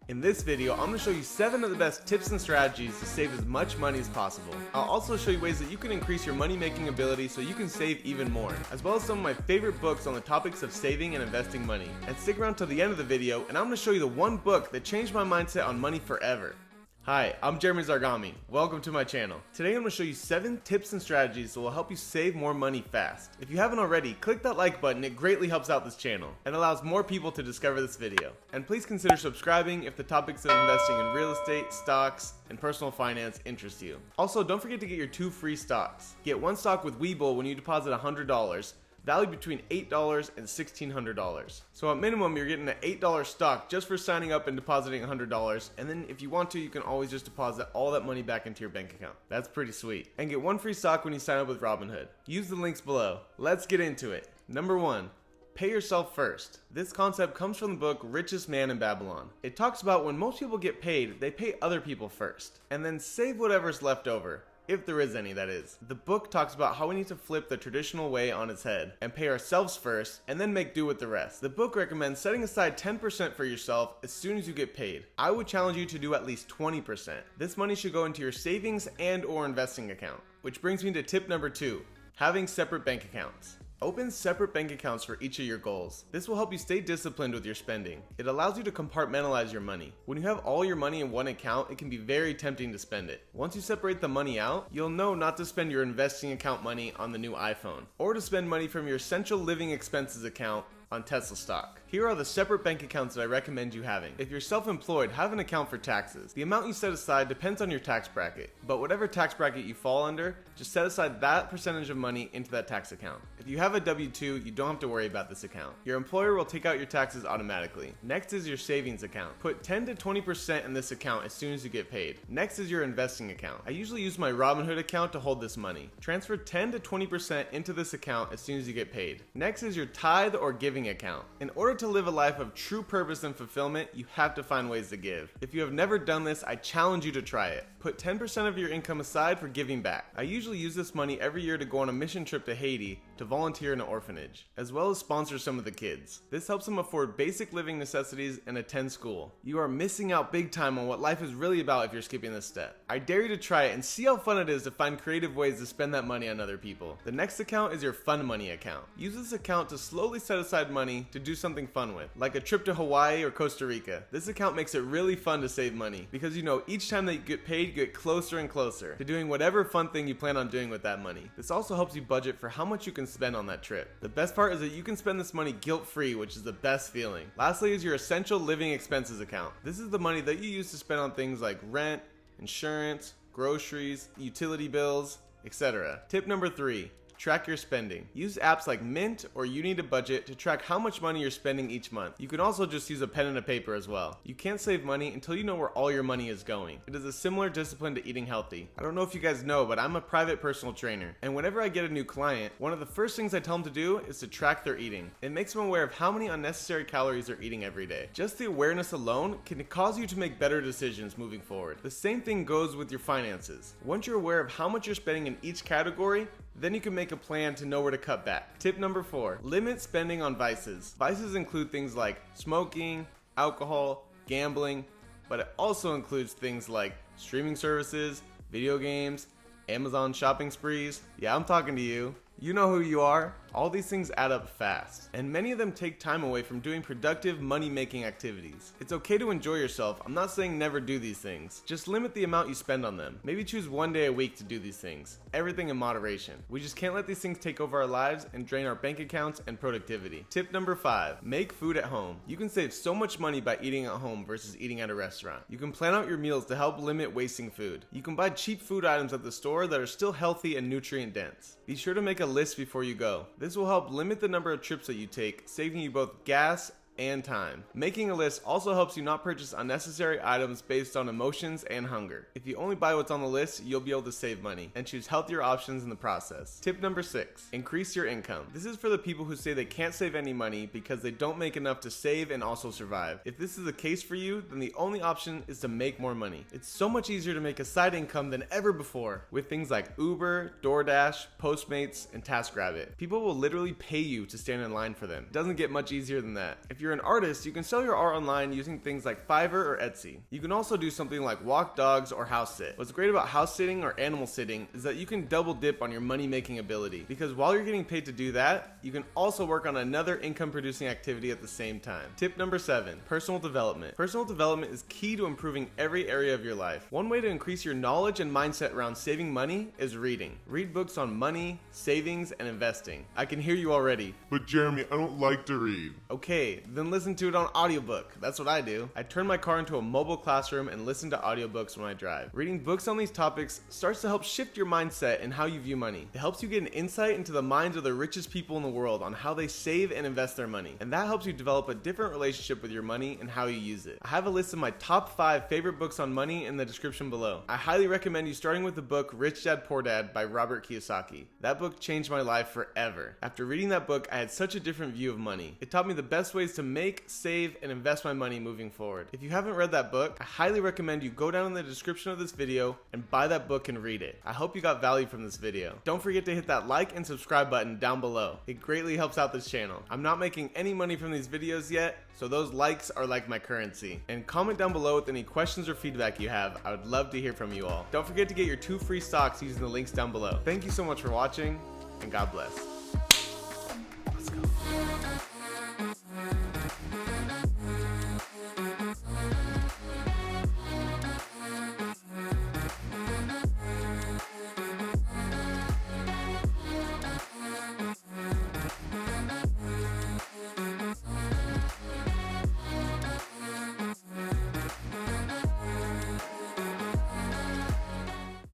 In this video, I'm going to show you 7 of the best tips and strategies to save as much money as possible. I'll also show you ways that you can increase your money making ability so you can save even more, as well as some of my favorite books on the topics of saving and investing money. And stick around till the end of the video and I'm going to show you the one book that changed my mindset on money forever. Hi, I'm Jeremy Zargami. Welcome to my channel. Today I'm going to show you 7 tips and strategies that will help you save more money fast. If you haven't already, click that like button. It greatly helps out this channel and allows more people to discover this video. And please consider subscribing if the topics of investing in real estate, stocks, and personal finance interest you. Also, don't forget to get your 2 free stocks. Get 1 stock with Webull when you deposit $100. Valued between $8 and $1,600. So at minimum, you're getting an $8 stock just for signing up and depositing $100. And then if you want to, you can always just deposit all that money back into your bank account. That's pretty sweet. And get 1 free stock when you sign up with Robinhood. Use the links below. Let's get into it. Number 1. Pay yourself first. This concept comes from the book Richest Man in Babylon. It talks about when most people get paid, they pay other people first. And then save whatever's left over. If there is any, that is. The book talks about how we need to flip the traditional way on its head and pay ourselves first and then make do with the rest. The book recommends setting aside 10% for yourself as soon as you get paid. I would challenge you to do at least 20%. This money should go into your savings and or investing account. Which brings me to tip number 2, having separate bank accounts. Open separate bank accounts for each of your goals. This will help you stay disciplined with your spending. It allows you to compartmentalize your money. When you have all your money in one account, it can be very tempting to spend it. Once you separate the money out, you'll know not to spend your investing account money on the new iPhone, or to spend money from your essential living expenses account on Tesla stock. Here are the separate bank accounts that I recommend you having. If you're self-employed, have an account for taxes. The amount you set aside depends on your tax bracket, but whatever tax bracket you fall under, just set aside that percentage of money into that tax account. If you have a W-2, you don't have to worry about this account. Your employer will take out your taxes automatically. Next is your savings account. Put 10 to 20% in this account as soon as you get paid. Next is your investing account. I usually use my Robinhood account to hold this money. Transfer 10 to 20% into this account as soon as you get paid. Next is your tithe or giving account. In order to live a life of true purpose and fulfillment, you have to find ways to give. If you have never done this, I challenge you to try it. Put 10% of your income aside for giving back. I usually use this money every year to go on a mission trip to Haiti to volunteer in an orphanage, as well as sponsor some of the kids. This helps them afford basic living necessities and attend school. You are missing out big time on what life is really about if you're skipping this step. I dare you to try it and see how fun it is to find creative ways to spend that money on other people. The next account is your fun money account. Use this account to slowly set aside money to do something fun with, like a trip to Hawaii or Costa Rica. This account makes it really fun to save money because you know each time that you get paid, you get closer and closer to doing whatever fun thing you plan on doing with that money. This also helps you budget for how much you can spend on that trip. The best part is that you can spend this money guilt-free, which is the best feeling. Lastly is your essential living expenses account. This is the money that you use to spend on things like rent, insurance, groceries, utility bills, etc. Tip number 3. Track your spending. Use apps like Mint or You Need a Budget to track how much money you're spending each month. You can also just use a pen and a paper as well. You can't save money until you know where all your money is going. It is a similar discipline to eating healthy. I don't know if you guys know, but I'm a private personal trainer. And whenever I get a new client, one of the first things I tell them to do is to track their eating. It makes them aware of how many unnecessary calories they're eating every day. Just the awareness alone can cause you to make better decisions moving forward. The same thing goes with your finances. Once you're aware of how much you're spending in each category, then you can make a plan to know where to cut back. Tip number 4, limit spending on vices. Vices include things like smoking, alcohol, gambling, but it also includes things like streaming services, video games, Amazon shopping sprees. Yeah, I'm talking to you. You know who you are. All these things add up fast, and many of them take time away from doing productive money-making activities. It's okay to enjoy yourself. I'm not saying never do these things. Just limit the amount you spend on them. Maybe choose 1 day a week to do these things. Everything in moderation. We just can't let these things take over our lives and drain our bank accounts and productivity. Tip number 5, make food at home. You can save so much money by eating at home versus eating at a restaurant. You can plan out your meals to help limit wasting food. You can buy cheap food items at the store that are still healthy and nutrient dense. Be sure to make a list before you go. This will help limit the number of trips that you take, saving you both gas and time. Making a list also helps you not purchase unnecessary items based on emotions and hunger. If you only buy what's on the list, you'll be able to save money and choose healthier options in the process. Tip number 6, increase your income. This is for the people who say they can't save any money because they don't make enough to save and also survive. If this is the case for you, then the only option is to make more money. It's so much easier to make a side income than ever before with things like Uber, DoorDash, Postmates, and TaskRabbit. People will literally pay you to stand in line for them. It doesn't get much easier than that. If you're you're an artist, you can sell your art online using things like Fiverr or Etsy. You can also do something like walk dogs or house sit. What's great about house sitting or animal sitting is that you can double dip on your money making ability, because while you're getting paid to do that, you can also work on another income producing activity at the same time. Tip number 7, personal development. Personal development is key to improving every area of your life. One way to increase your knowledge and mindset around saving money is reading. Read books on money, savings, and investing. I can hear you already. But Jeremy, I don't like to read. Okay, then listen to it on audiobook. That's what I do. I turn my car into a mobile classroom and listen to audiobooks when I drive. Reading books on these topics starts to help shift your mindset and how you view money. It helps you get an insight into the minds of the richest people in the world on how they save and invest their money. And that helps you develop a different relationship with your money and how you use it. I have a list of my top 5 favorite books on money in the description below. I highly recommend you starting with the book Rich Dad Poor Dad by Robert Kiyosaki. That book changed my life forever. After reading that book, I had such a different view of money. It taught me the best ways to make, save, and invest my money moving forward. If you haven't read that book, I highly recommend you go down in the description of this video and buy that book and read it. I hope you got value from this video. Don't forget to hit that like and subscribe button down below. It greatly helps out this channel. I'm not making any money from these videos yet, so those likes are like my currency. And comment down below with any questions or feedback you have. I would love to hear from you all. Don't forget to get your 2 free stocks using the links down below. Thank you so much for watching, and God bless.